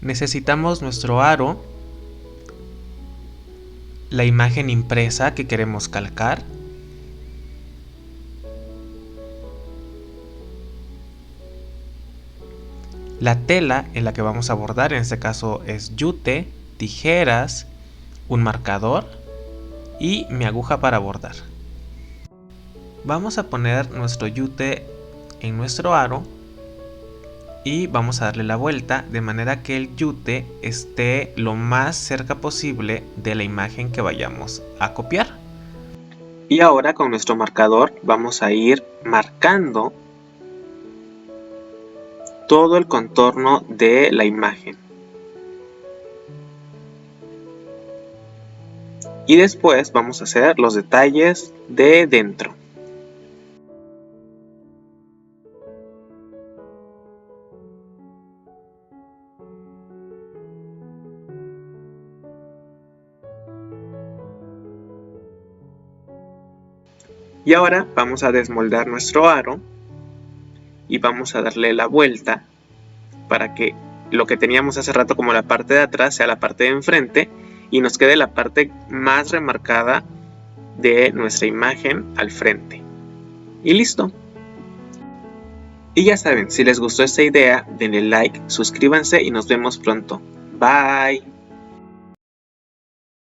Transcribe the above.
Necesitamos nuestro aro, la imagen impresa que queremos calcar, la tela en la que vamos a bordar, en este caso es yute, tijeras, un marcador y mi aguja para bordar. Vamos a poner nuestro yute en nuestro aro y vamos a darle la vuelta de manera que el yute esté lo más cerca posible de la imagen que vayamos a copiar. Y ahora con nuestro marcador vamos a ir marcando todo el contorno de la imagen. Y después vamos a hacer los detalles de dentro. Y ahora vamos a desmoldar nuestro aro y vamos a darle la vuelta para que lo que teníamos hace rato como la parte de atrás sea la parte de enfrente y nos quede la parte más remarcada de nuestra imagen al frente. Y listo. Y ya saben, si les gustó esta idea, denle like, suscríbanse y nos vemos pronto. Bye.